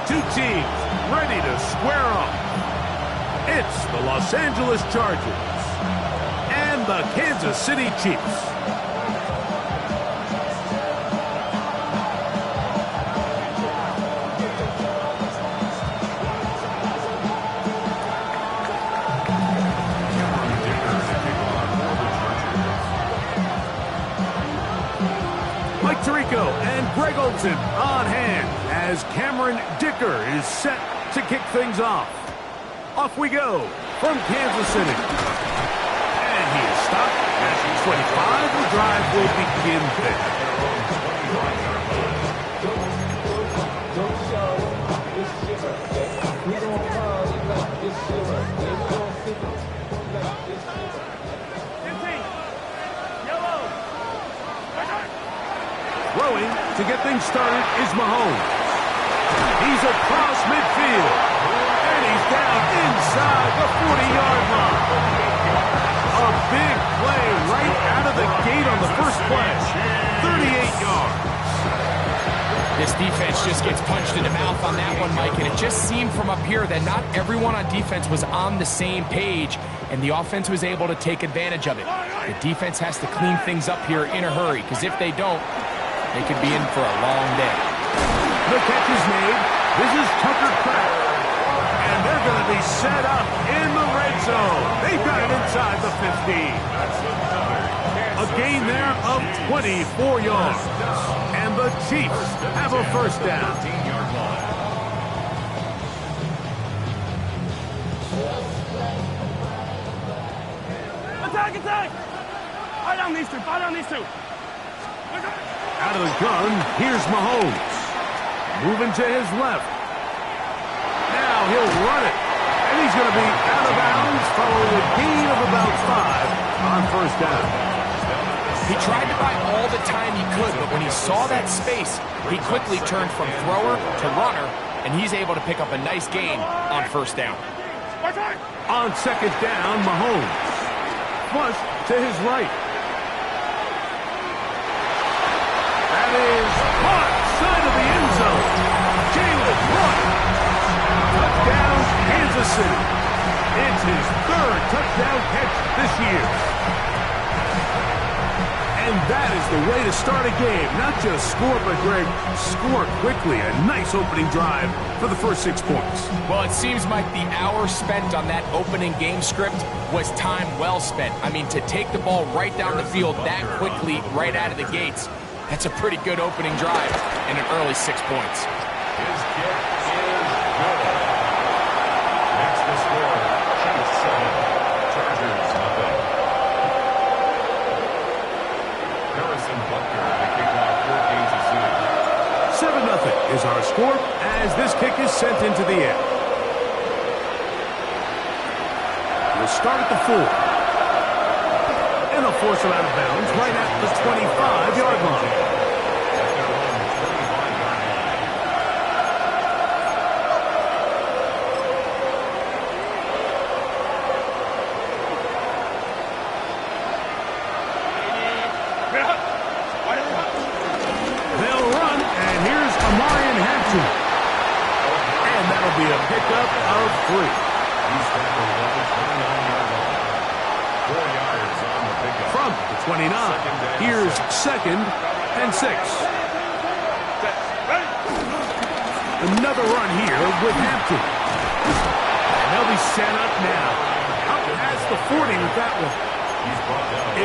Two teams ready to square off. It's the Los Angeles Chargers and the Kansas City Chiefs. And Greg Olsen on hand as Cameron Dicker is set to kick things off. Off we go from Kansas City. And he is stopped at 25. The drive will begin there. Throwing to get things started is Mahomes. He's across midfield. And he's down inside the 40-yard line. A big play right out of the gate on the first play. 38 yards. This defense just gets punched in the mouth on that one, Mike, and it just seemed from up here that not everyone on defense was on the same page, and the offense was able to take advantage of it. The defense has to clean things up here in a hurry, because if they don't, they could be in for a long day. The catch is made. This is Tucker Kraft. And they're going to be set up in the red zone. They've got it inside the 15. A gain there of 24 yards. And the Chiefs have a first down. Attack, attack! Fire down these two, fire down these two. Out of the gun, here's Mahomes. Moving to his left. Now he'll run it. And he's going to be out of bounds following a gain of about 5 on first down. He tried to buy all the time he could, but when he saw that space, he quickly turned from thrower to runner, and he's able to pick up a nice gain on first down. On second down, Mahomes. Flush to his right. That is caught side of the end zone. Jalen Waddle. Touchdown, Kansas City. It's his third touchdown catch this year. And that is the way to start a game. Not just score, but Greg, score quickly. A nice opening drive for the first 6 points. Well, it seems like the hour spent on that opening game script was time well spent. I mean, to take the ball right down the field that quickly, right out of the gates, that's a pretty good opening drive and an early 6 points. His kick is good. Makes the score Chiefs 7, Chargers nothing. Harrison Butker to kick off for Kansas City. 7-0 is our score as this kick is sent into the air. We'll start at the 4. And they'll force him out of bounds right at the 25-yard line. They'll run, and here's Amarian Hampton. And that'll be a pickup of 3. He's got the 29-yard line. 4 yards on the pickup. From the 29, here's 2nd and 6. Another run here with Hampton. And they'll be set up now. Up past the 40 with that one.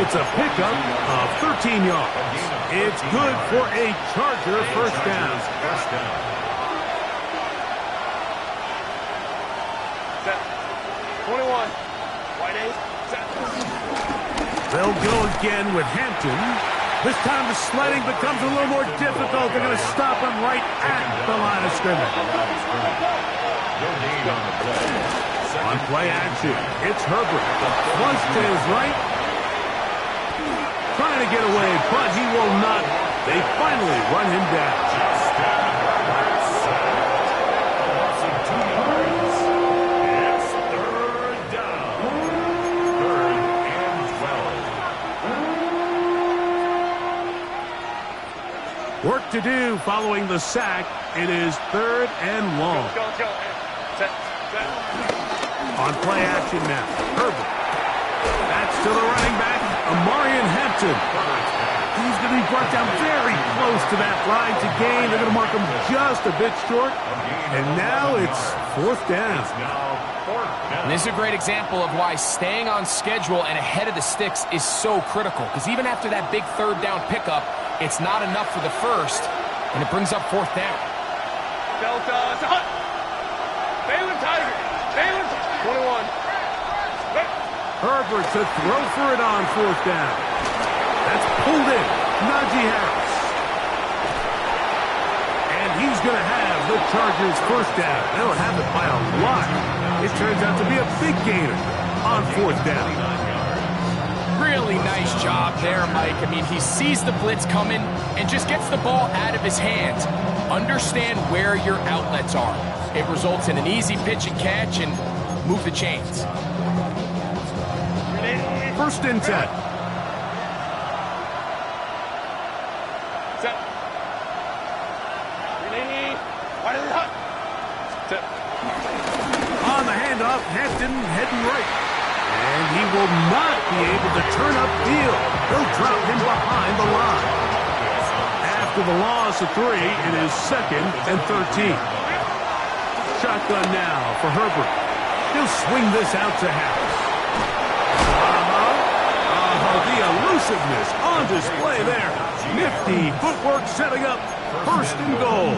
It's a pickup of 13 yards. It's good for a Charger first down. Set. 21. Wide 8. Set. They'll go again with Hampton. This time the sledding becomes a little more difficult. They're going to stop him right at the line of scrimmage. On play action, it's Herbert. Flush to his right. Trying to get away, but he will not. They finally run him down. Work to do following the sack. It is 3rd and long. Let's go, let's go. Set, set. On play action now. Herbert. That's to the running back, Amarian Hampton. He's going to be brought down very close to that line to gain. They're going to mark him just a bit short. And now it's 4th down. And this is a great example of why staying on schedule and ahead of the sticks is so critical. Because even after that big 3rd down pickup, it's not enough for the first, and it brings up 4th down. Delta, hut. Baylor Tiger. Baylor 21. Herbert to throw for it on 4th down. That's pulled in. Najee Harris. And he's going to have the Chargers 1st down. They don't have it by a lot. It turns out to be a big gainer on 4th down. Really nice job there, Mike. I mean, he sees the blitz coming and just gets the ball out of his hands. Understand where your outlets are. It results in an easy pitch and catch and move the chains. 1st and 10. Set. Ready. Wide of the hut. Set. On the handoff, Hampton heading right. And he will not be able to turn up field. They'll drop him behind the line. After the loss of 3, it is 2nd and 13. Shotgun now for Herbert. He'll swing this out to Harris. The elusiveness on display there. Nifty footwork setting up 1st and goal.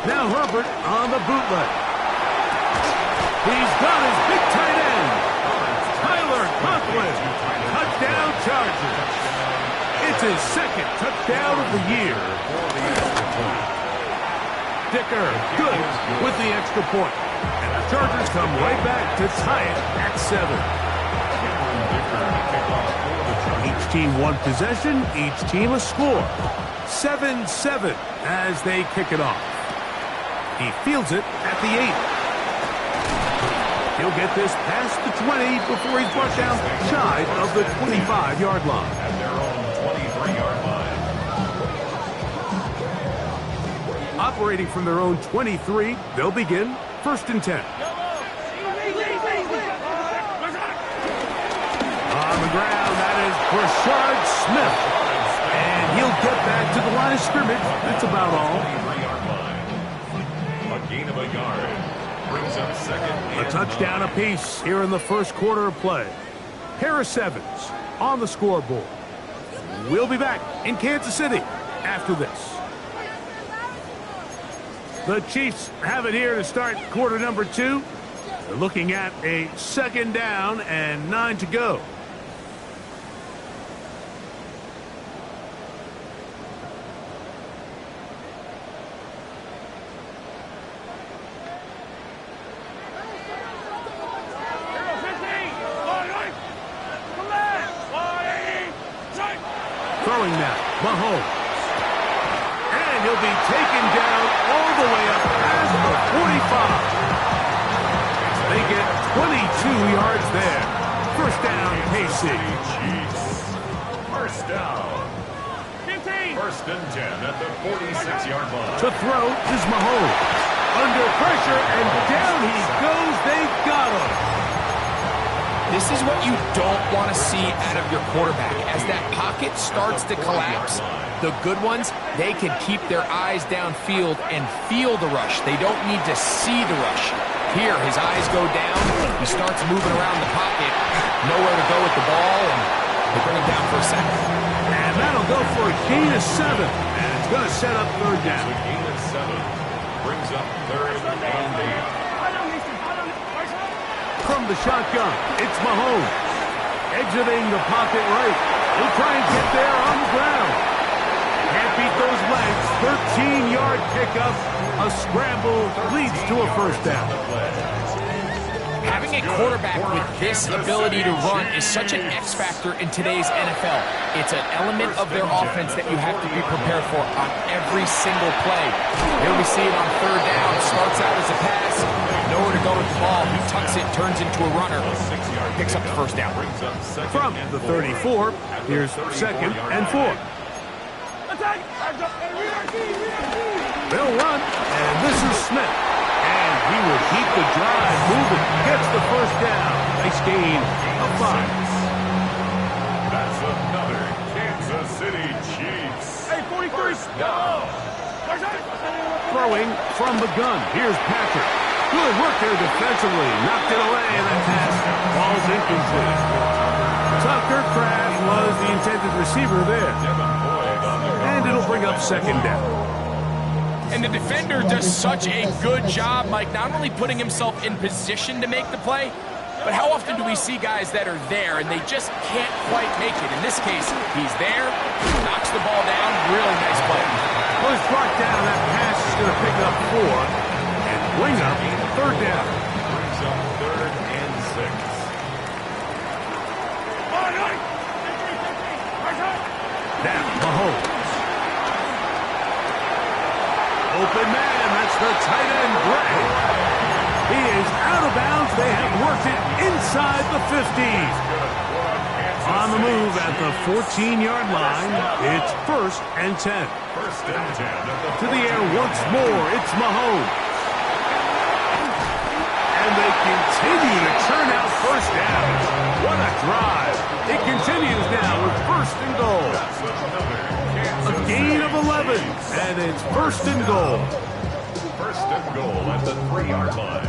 Now Herbert on the bootleg. He's got his big tight end. Tyler Conklin. Touchdown Chargers. It's his 2nd touchdown of the year. Dicker, good with the extra point. And the Chargers come right back to tie it at 7. Each team one possession, each team a score. 7-7 as they kick it off. He fields it at the 8. He'll get this past the 20 before he's brought down shy of the 25-yard line. At their own 23-yard line. Operating from their own 23, they'll begin 1st and 10. On the ground, that is Brashard Smith. And he'll get back to the line of scrimmage. That's about all. 23-yard line. A gain of a yard. Brings up 2nd and A touchdown apiece here in the 1st quarter of play. Harris Evans on the scoreboard. We'll be back in Kansas City after this. The Chiefs have it here to start quarter number 2. They're looking at a 2nd down and 9 to go. Throwing now, Mahomes. And he'll be taken down all the way up past the 45. They get 22 yards there. 1st down, KC. 1st down. 1st and 10 at the 46-yard line. To throw is Mahomes. Under pressure, and down he goes. They got him. This is what you don't want to see out of your quarterback. As that pocket starts to collapse, the good ones, they can keep their eyes downfield and feel the rush. They don't need to see the rush. Here, his eyes go down. He starts moving around the pocket. Nowhere to go with the ball, and they bring him down for a sack. And that'll go for a gain of 7. And it's going to set up 3rd down. A gain of 7. Brings up 3rd and 8. From the shotgun, it's Mahomes. Exiting the pocket right. He'll try and get there on the ground. Can't beat those legs. 13-yard pickup. A scramble leads to a 1st down. Having a quarterback with this ability to run is such an X factor in today's NFL. It's an element of their offense that you have to be prepared for on every single play. Here we see it on 3rd down. Starts out as a pass. nowhere to go with the ball. He tucks it, turns into a runner, picks up the first down. From the 34, here's 2nd and 4. They'll run, and this is Smith. And he will keep the drive moving. Gets the first down. Nice gain of 5. That's another Kansas City Chiefs. Hey, 43, go! Throwing from the gun. Here's Patrick. Good work there defensively. Knocked it away, and the pass falls incomplete. Tucker Craft was the intended receiver there. And it'll bring up 2nd down. And the defender does such a good job, Mike, not only putting himself in position to make the play, but how often do we see guys that are there and they just can't quite make it? In this case, he's there, knocks the ball down, really nice play. Was brought down. That pass is going to pick up 4 and bring up 3rd down. Brings up 3rd and 6. Now Mahomes. Open man. That's the tight end, Gray. He is out of bounds. They have worked it inside the 50. On the move at the 14-yard line. It's 1st and 10. First and 10. To the air once more. It's Mahomes. And they continue to churn out first downs. What a drive. It continues now with 1st and goal. A gain of 11. And it's 1st and goal. 1st and goal at the 3-yard line.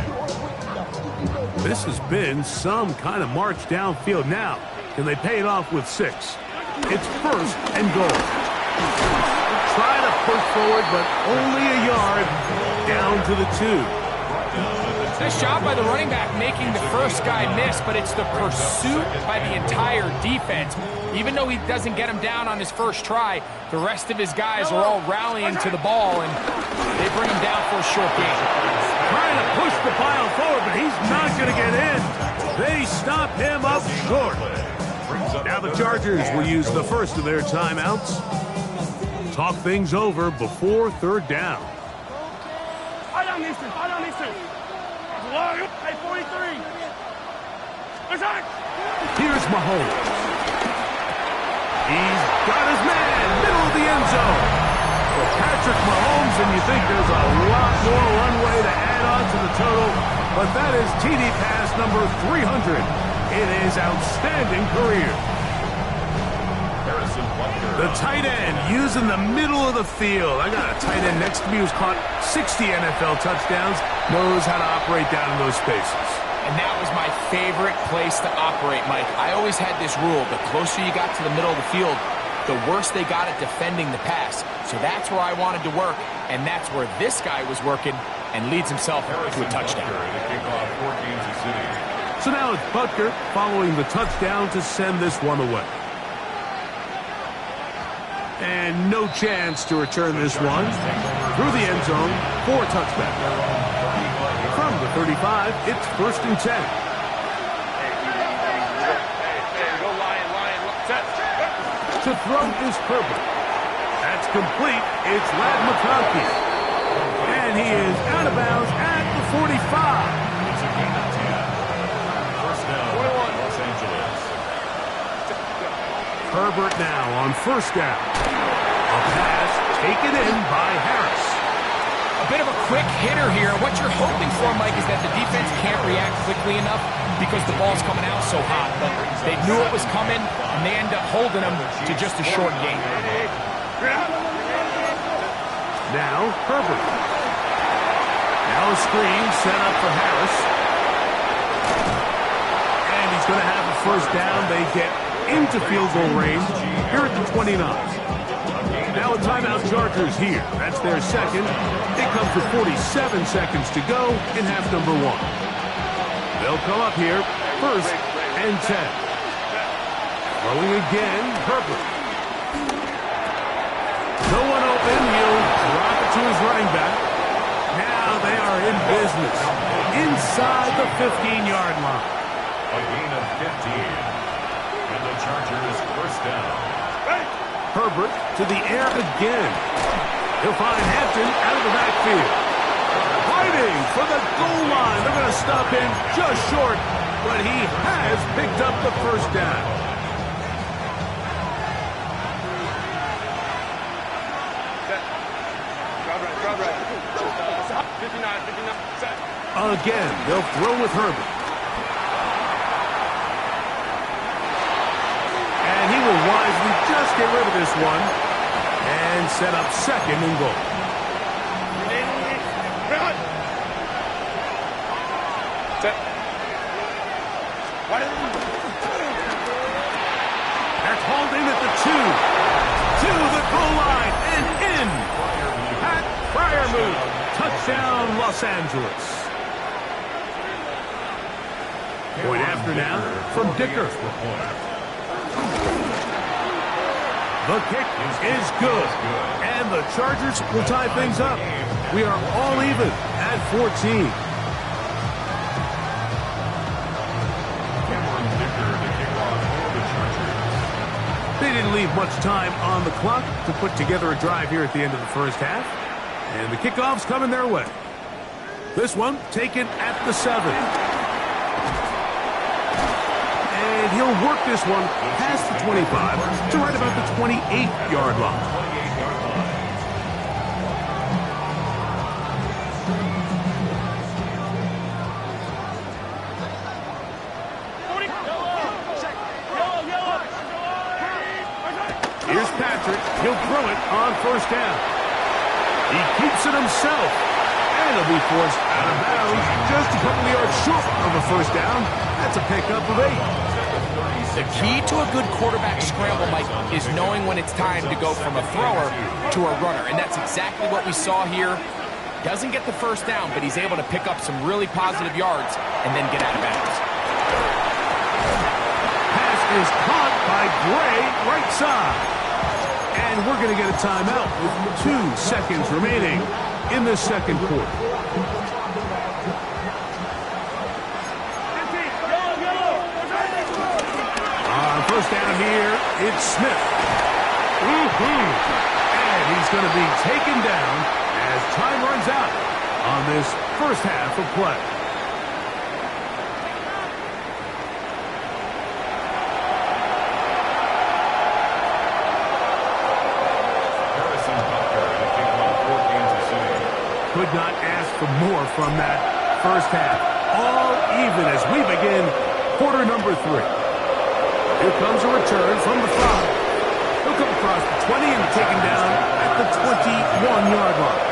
This has been some kind of march downfield now. Can they pay it off with 6? It's 1st and goal. Try to push forward, but only a yard down to the 2. Nice job by the running back making the first guy miss, but it's the pursuit by the entire defense. Even though he doesn't get him down on his first try, the rest of his guys are all rallying to the ball, and they bring him down for a short gain. Trying to push the pile forward, but he's not going to get in. They stop him up short. Now the Chargers will use the first of their timeouts. Talk things over before 3rd down. I don't need to. Hey, 43. Here's Mahomes. He's got his man, middle of the end zone. For Patrick Mahomes, and you think there's a lot more runway to add on to the total, but that is TD pass number 300 in his outstanding career. The tight end using the middle of the field. I got a tight end next to me who's caught 60 NFL touchdowns, knows how to operate down in those spaces. And that was my favorite place to operate, Mike. I always had this rule: the closer you got to the middle of the field, the worse they got at defending the pass. So that's where I wanted to work, and that's where this guy was working and leads himself to a touchdown. So now it's Butker following the touchdown to send this one away. And no chance to return this one through the end zone for a touchback. From the 35, it's 1st and 10. Go Lion. To throw is Herbert. That's complete. It's Lad McConkey. And he is out of bounds at the 45. It's a gain of 10. First down, Los Angeles. Herbert now on 1st down. A pass taken in by Harris. A bit of a quick hitter here. What you're hoping for, Mike, is that the defense can't react quickly enough because the ball's coming out so hot. But they knew it was coming, and they end up holding them to just a short gain. Now Herbert. Now a screen set up for Harris. And he's going to have a 1st down. They get into field goal range here at the 29. Now a timeout Chargers here. That's their 2nd. It comes with 47 seconds to go in half number 1. They'll come up here 1st and 10. Throwing again, Herbert. No one open. He'll drop it to his running back. Now they are in business inside the 15-yard line. A gain of 15. And the Chargers 1st down. Herbert to the air again. He'll find Hampton out of the backfield. Wide Heading for the goal line. They're going to stop him just short, but he has picked up the first down. Drop right. 59, set. Again, they'll throw with Herbert. And he will wisely just get rid of this one and set up second and goal. Set. That's hauled in at the 2. To the goal line and in. Pat Fryermuth. Touchdown, Los Angeles. Point after now from Dicker. The kick is good. And the Chargers will tie things up. We are all even at 14. They didn't leave much time on the clock to put together a drive here at the end of the first half. And the kickoff's coming their way. This one taken at the 7. And he'll work this one past the 25 to right about the 28-yard line. Here's Patrick. He'll throw it on first down. He keeps it himself. And he'll be forced out of bounds just a couple yards short of a first down. That's a pickup of 8. The key to a good quarterback scramble, Mike, is knowing when it's time to go from a thrower to a runner. And that's exactly what we saw here. Doesn't get the first down, but he's able to pick up some really positive yards and then get out of bounds. Pass is caught by Gray, right side. And we're going to get a timeout with 2 seconds remaining in the second quarter. On first down here, it's Smith. And he's going to be taken down as time runs out on this first half of play. Could not ask for more from that first half. All even as we begin quarter number 3. Here comes a return from the 5. He'll come across the 20 and taken down at the 21-yard line.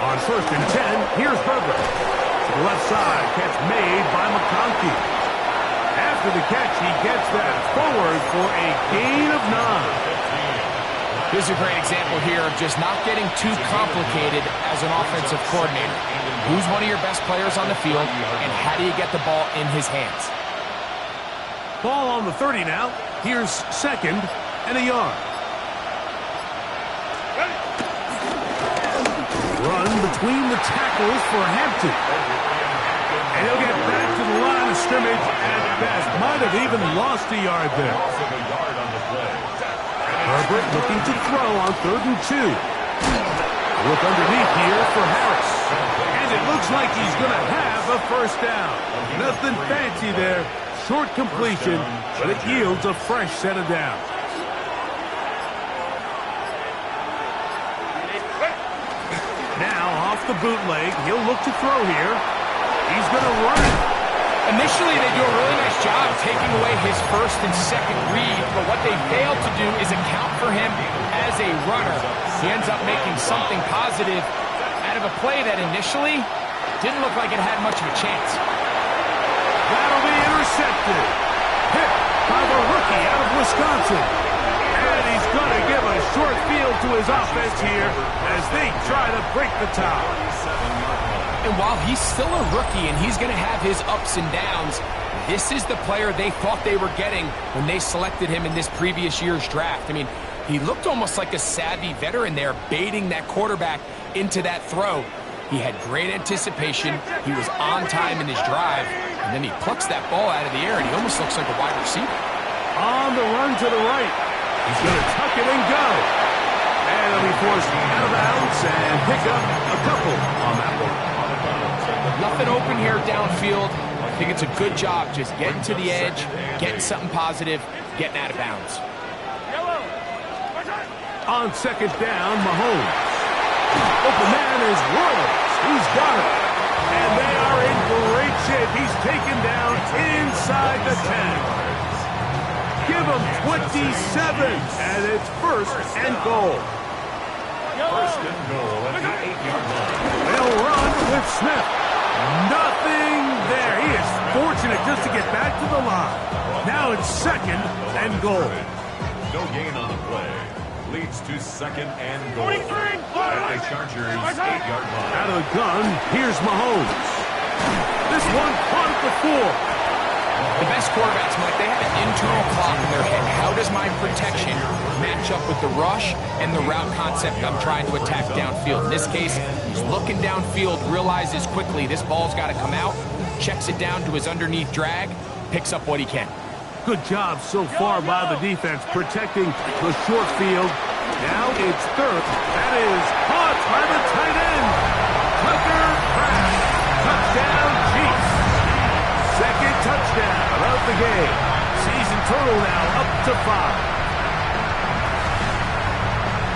On first and 10, here's Herbert. To the left side, catch made by McConkey. After the catch, he gets that forward for a gain of 9. This is a great example here of just not getting too complicated as an offensive coordinator. Who's one of your best players on the field, and how do you get the ball in his hands? Ball on the 30 now. Here's second and a yard. Run between the tackles for Hampton. And he'll get back to the line of scrimmage at best. Might have even lost a yard there. Herbert looking to throw on 3rd and 2. Look underneath here for Harris. And it looks like he's going to have a first down. Nothing fancy there. Short completion, but it yields a fresh set of downs. Now off the bootleg, he'll look to throw here. He's going to run it. Initially, they do a really nice job taking away his first and second read, but what they fail to do is account for him as a runner. He ends up making something positive out of a play that initially didn't look like it had much of a chance. That'll be intercepted. Hit by the rookie out of Wisconsin. And he's going to give a short field to his offense here as they try to break the tie. And while he's still a rookie and he's going to have his ups and downs, this is the player they thought they were getting when they selected him in this previous year's draft. I mean, he looked almost like a savvy veteran there, baiting that quarterback into that throw. He had great anticipation. He was on time in his drive, and then he plucks that ball out of the air, and he almost looks like a wide receiver. On the run to the right. He's going to tuck it and go. And he'll be forced out of bounds and pick up a couple on that one. Nothing open here downfield. I think it's a good job just getting to the edge, getting something positive, getting out of bounds. On second down, Mahomes. Open man is Williams. He's got it. And they are in great shape. He's taken down inside the 10. Give him 27, and it's first and goal. First and goal at the 8-yard line. They'll run with Smith. Nothing there. He is fortunate just to get back to the line. Now it's second and goal. No gain on the play. Leads to second and goal. At the Chargers' 8-yard line. Out of the gun, here's Mahomes. This one caught at the 4. The best quarterbacks, Mike, they have an internal clock in their head. How does my protection match up with the rush and the route concept I'm trying to attack downfield? In this case, he's looking downfield, realizes quickly this ball's got to come out, checks it down to his underneath drag, picks up what he can. Good job so far by the defense protecting the short field. Now it's third. That is caught by the tight end. Tucker Pratt. Touchdown, Chiefs. Second touchdown of the game. Season total now up to 5.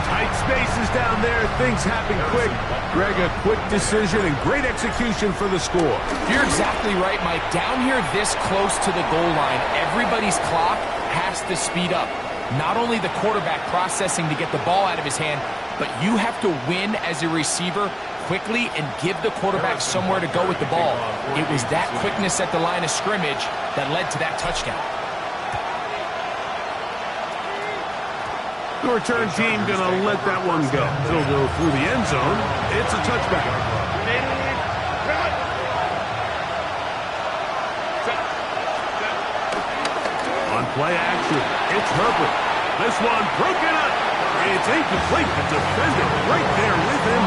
Tight spaces down there. Things happen quick. Greg, a quick decision and great execution for the score. You're exactly right, Mike. Down here this close to the goal line, everybody's clock has to speed up. Not only the quarterback processing to get the ball out of his hand, but you have to win as a receiver quickly and give the quarterback somewhere to go with the ball. It was that quickness at the line of scrimmage that led to that touchdown. The return team going to let that one go. It'll go through the end zone. It's a touchback. On play action, it's Herbert. This one broken up. It's incomplete. The defender right there with him.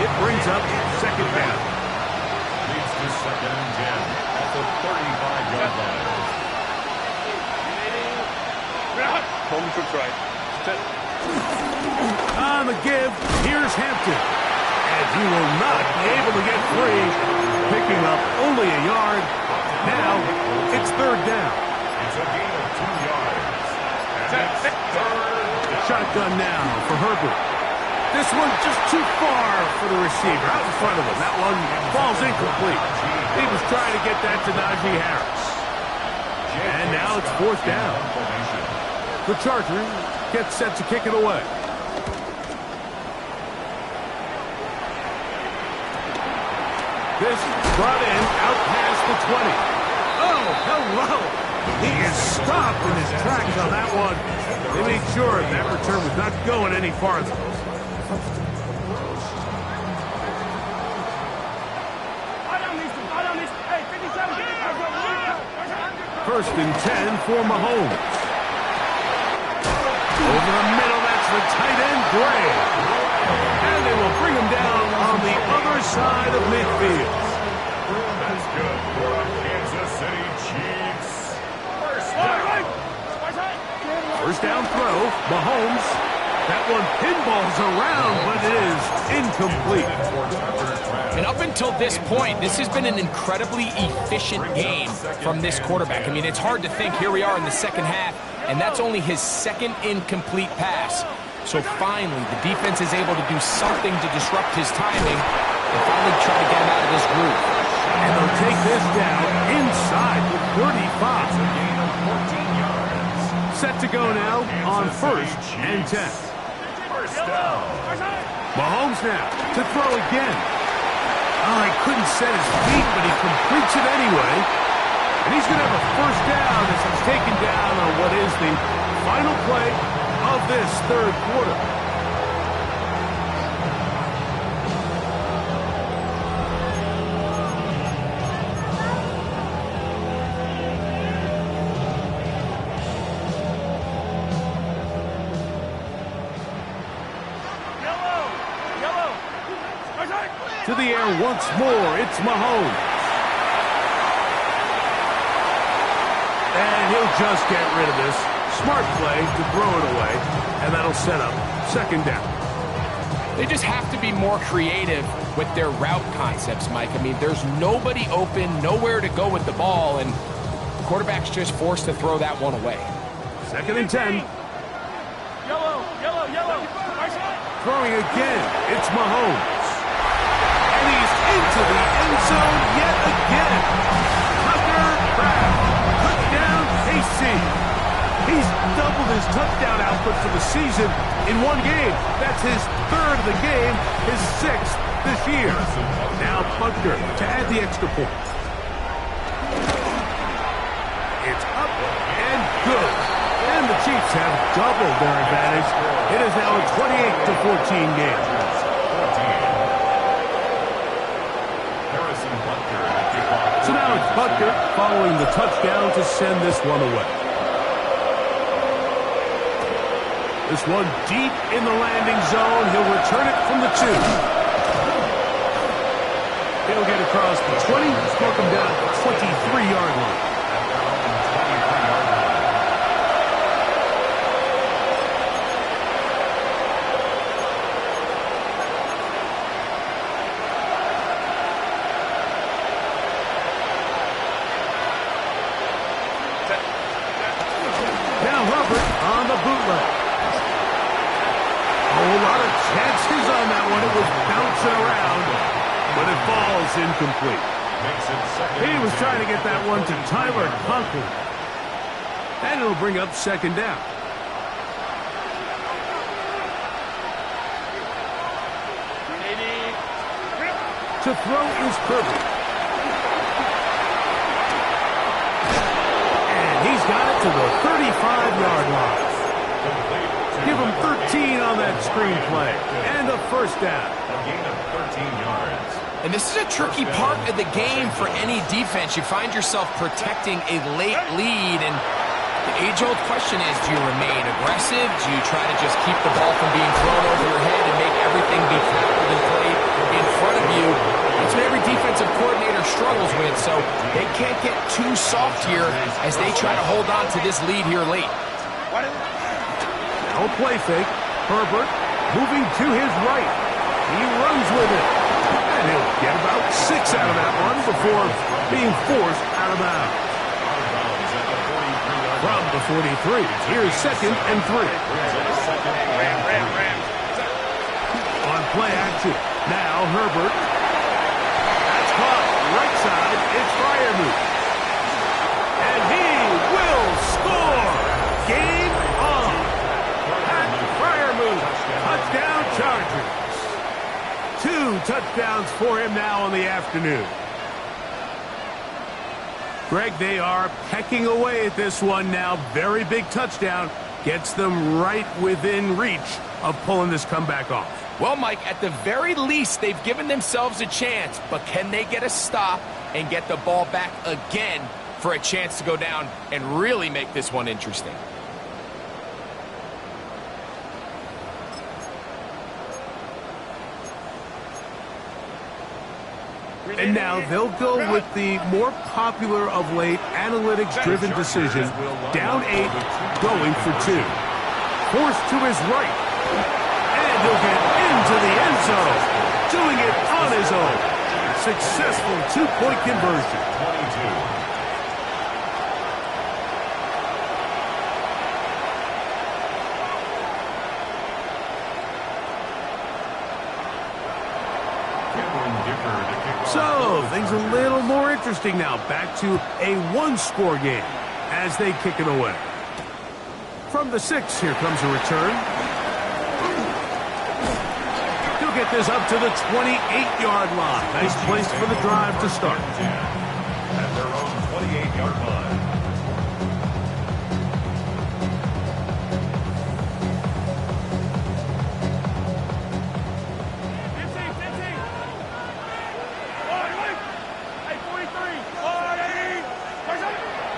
It brings up second down. Leads to second and 10 at the 35-yard line. Home to try. On the give, here's Hampton. And he will not be able to get free. Picking up only a yard. Now it's third down. It's a gain of 2 yards. And it's third down. Shotgun now for Herbert. This one just too far for the receiver. Out in front of him. That one falls incomplete. He was trying to get that to Najee Harris. And now it's fourth down. The Chargers get set to kick it away. This brought in out past the 20. Oh, hello. He is stopped in his tracks on that one. They made sure that return was not going any farther. First and 10 for Mahomes. Over the middle, that's the tight end, Gray. And they will bring him down on the other side of midfield. That's good for Kansas City Chiefs. First down. First down throw, Mahomes. That one pinballs around, but it is incomplete. And up until this point, this has been an incredibly efficient game from this quarterback. I mean, it's hard to think. Here we are in the second half, and that's only his second incomplete pass. So finally, the defense is able to do something to disrupt his timing and finally try to get him out of this groove. And they'll take this down inside the 35. Gain of 14 yards. Set to go now on first and 10. First down. Mahomes now to throw again. Oh, he couldn't set his feet, but he completes it anyway. And he's going to have a first down as he's taken down on what is the final play of this third quarter. To the air once more. It's Mahomes. And he'll just get rid of this. Smart play to throw it away, and that'll set up second down. They just have to be more creative with their route concepts, Mike. I mean, there's nobody open, nowhere to go with the ball, and the quarterback's just forced to throw that one away. Second and 10. Yellow. Throwing again, it's Mahomes. And he's into the end zone yet again. Tucker Craft. Touchdown, KC. He's doubled his touchdown output for the season in one game. That's his third of the game, his sixth this year. Now Butker to add the extra point. It's up and good. And the Chiefs have doubled their advantage. It is now a 28-14 game. So now it's Butker following the touchdown to send this one away. This one deep in the landing zone. He'll return it from the 2. He'll get across the 20, smoke him down at the 23-yard line. Now Hubbard on the bootleg. A lot of chances on that one. It was bouncing around, but it falls incomplete. He was trying to get that one to Tyler Conklin. And it'll bring up second down. To throw is Kirby. And he's got it to the 35-yard line. Give him 13 on that screenplay. And a first down. A gain of 13 yards. And this is a tricky part of the game for any defense. You find yourself protecting a late lead, and the age-old question is, do you remain aggressive? Do you try to just keep the ball from being thrown over your head and make everything be tackled and played in front of you? That's what every defensive coordinator struggles with, so they can't get too soft here as they try to hold on to this lead here late. No play fake. Herbert moving to his right. He runs with it. And he'll get about 6 out of that one before being forced out of bounds. From the 43, here's second and 3. On play action. Now Herbert. That's caught. Right side, it's Freiermuth. And he will score. Game on. Pat Freiermuth. Touchdown Chargers. 2 touchdowns for him now in the afternoon. Greg, they are pecking away at this one now. Very big touchdown. Gets them right within reach of pulling this comeback off. Well, Mike, at the very least, they've given themselves a chance, but can they get a stop and get the ball back again for a chance to go down and really make this one interesting? And now they'll go with the more popular of late analytics-driven decision. Down 8, going for 2. Forced to his right. And he'll get into the end zone. Doing it on his own. Successful 2-point conversion. 22. So, things a little more interesting now. Back to a 1-score game as they kick it away. From the 6, here comes a return. He'll get this up to the 28-yard line. Nice place for the drive to start. At their own 28-yard line.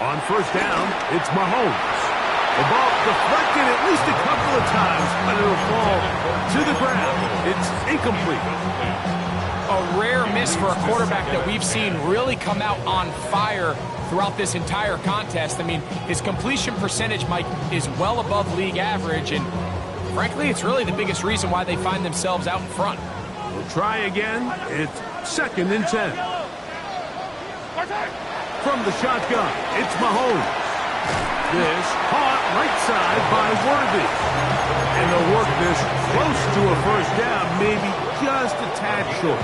On first down, it's Mahomes. The ball deflected at least a couple of times, but it'll fall to the ground. It's incomplete. a rare miss for a quarterback that we've seen really come out on fire throughout this entire contest. I mean, his completion percentage, Mike, is well above league average, and frankly, it's really the biggest reason why they find themselves out in front. We'll try again. It's 2nd and 10. From the shotgun, it's Mahomes. This caught right side by Worthy. And they'll work this close to a first down, maybe just a tad short.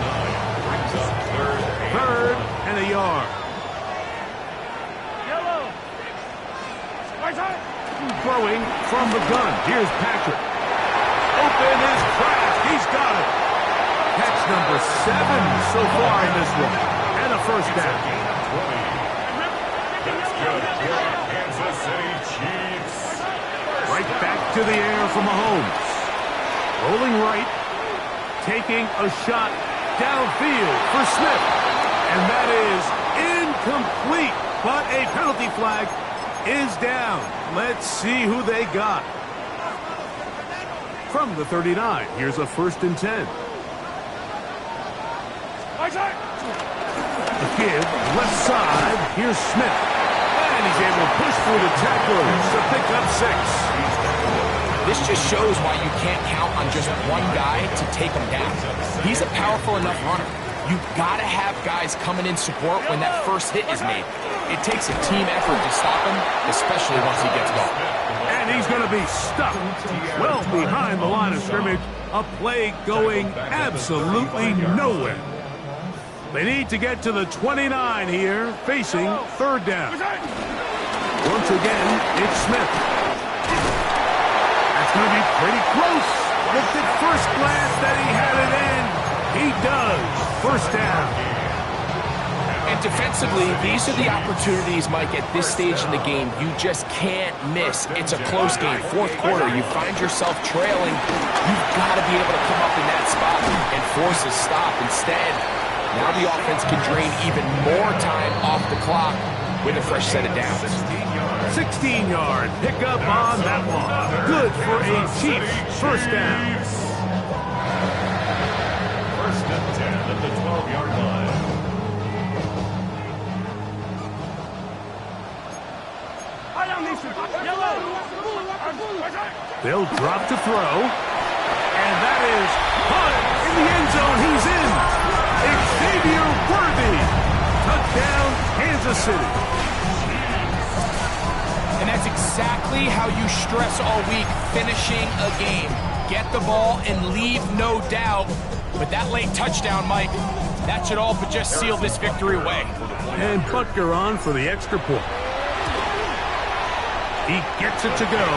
3rd and a yard. Throwing from the gun. Here's Patrick. Open is Kraft. He's got it. Catch number 7 so far in this one. And a first down. That's good. Kansas City Chiefs. Right back to the air from Mahomes. Rolling right. Taking a shot downfield for Smith. And that is incomplete. But a penalty flag is down. Let's see who they got. From the 39, here's a 1st and 10. The kid, left side, here's Smith. And he's able to push through the tacklers to pick up 6. This just shows why you can't count on just one guy to take him down. He's a powerful enough runner. You've got to have guys coming in support when that first hit is made. It takes a team effort to stop him, especially once he gets going. And he's going to be stuck well behind the line of scrimmage. A play going absolutely nowhere. They need to get to the 29 here, facing 3rd down. Once again, it's Smith. That's going to be pretty close. Looked at first glance that he had it in. He does. First down. And defensively, these are the opportunities, Mike, at this stage in the game you just can't miss. It's a close game. 4th quarter, you find yourself trailing. You've got to be able to come up in that spot and force a stop. Instead, now the offense can drain even more time off the clock with a fresh set of downs. 16-yard pickup on that one. Good for a Chiefs first down. 1st and 10 at the 12-yard line. They'll drop to throw. And that is caught in the end zone. He's in. Xavier Worthy. Touchdown, Kansas City. And that's exactly how you stress all week, finishing a game. Get the ball and leave no doubt. But that late touchdown, Mike, that should all but just seal this victory away. And Butker on for the extra point. He gets it to go.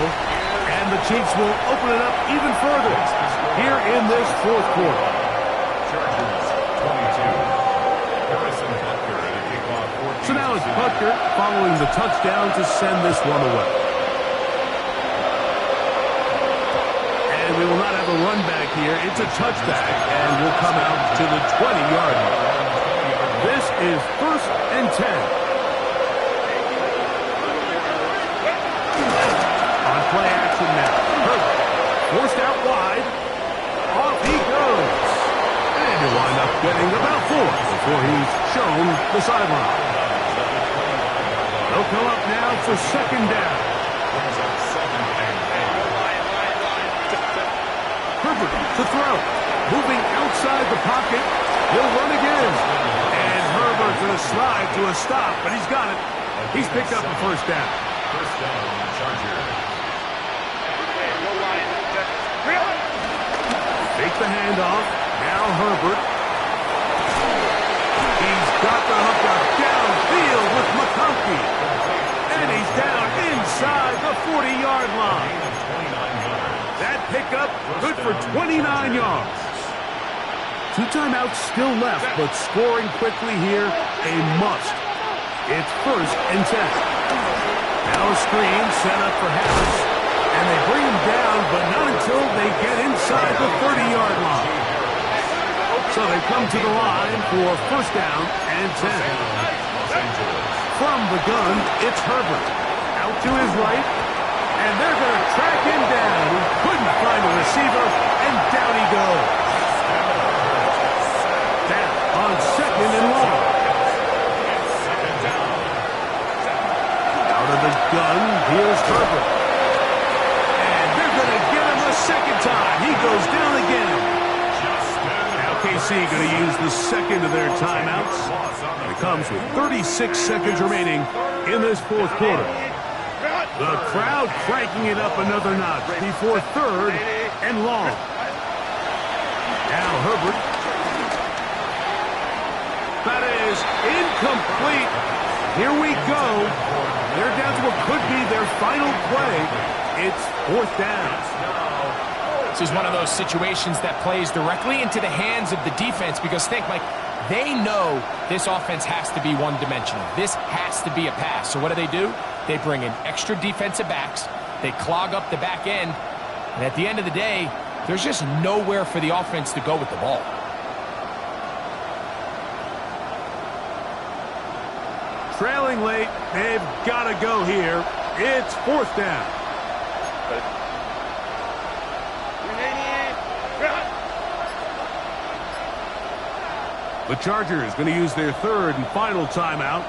And the Chiefs will open it up even further here in this 4th quarter. Chargers 22. Harrison Butker at a kickoff. So now it's Butker following the touchdown to send this one away. And we will not have a run back here. It's a touchback, and we'll come out to the 20-yard line. This is 1st and 10. On play action now. Herbert forced out wide. Off he goes. And he'll wind up getting about 4 before he's shown the sideline. They'll come up now for 2nd down. Herbert to throw. Moving outside the pocket. He'll run again. And Herbert going to slide to a stop, but he's got it. He's picked up a first down. First down, Chargers. Take the handoff. Now Herbert. He's got the hookup downfield with McConkey. And he's down inside the 40-yard line. That pickup good for 29 yards. 2 timeouts still left, but scoring quickly here, a must. It's 1st and 10. Now a screen set up for Harris. And they bring him down, but not until they get inside the 30-yard line. So they come to the line for 1st down and 10. From the gun, it's Herbert. Out to his right, and they're going to track him down. He couldn't find a receiver, and down he goes. That the second of their timeouts. And it comes with 36 seconds remaining in this fourth quarter. The crowd cranking it up another notch before third and long. Now Herbert. That is incomplete. Here we go. They're down to what could be their final play. It's fourth down. This is one of those situations that plays directly into the hands of the defense because think, like, they know this offense has to be one-dimensional. This has to be a pass. So what do? They bring in extra defensive backs. They clog up the back end. And at the end of the day, there's just nowhere for the offense to go with the ball. Trailing late, they've got to go here. It's fourth down. The Chargers going to use their third and final timeout.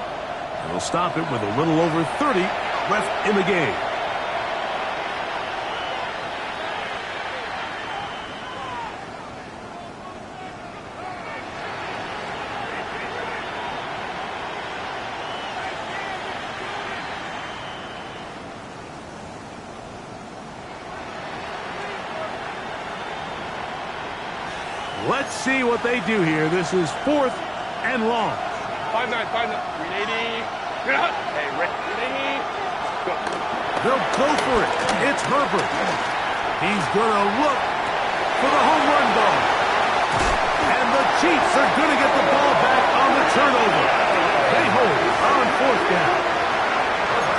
They'll stop it with a little over 30 left in the game. Let's see what they do here. This is fourth and long. 5-9, 380. Hey, 380. Go. They'll go for it. It's Herbert. He's going to look for the home run ball. And the Chiefs are going to get the ball back on the turnover. They hold on fourth down.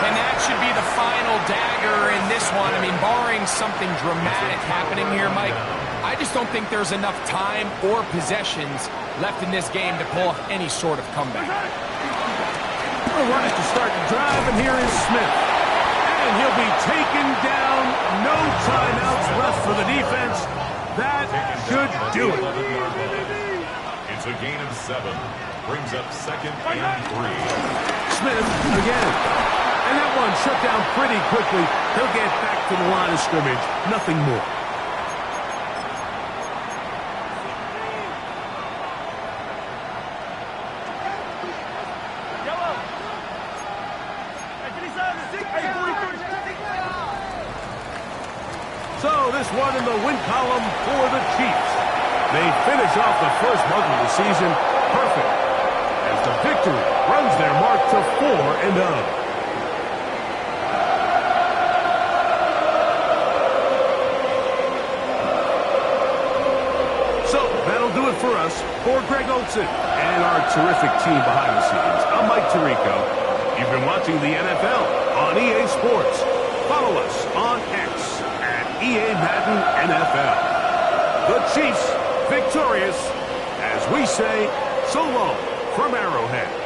And that should be the final dagger in this one. I mean, barring something dramatic happening here, Mike, I just don't think there's enough time or possessions left in this game to pull off any sort of comeback. A run to start the drive, and here is Smith. And he'll be taken down. No timeouts left for the defense. That should do it. It's a gain of 7. Brings up second and 3. Smith again. And that one shut down pretty quickly. He'll get back to the line of scrimmage. Nothing more. So this one in the win column for the Chiefs. They finish off the first month of the season perfect as the victory runs their mark to 4-0. So that'll do it for us. For Greg Olson and our terrific team behind the scenes, I'm Mike Tirico. You've been watching the NFL on EA Sports. Follow us on X at EA Madden NFL. The Chiefs victorious as we say so long from Arrowhead.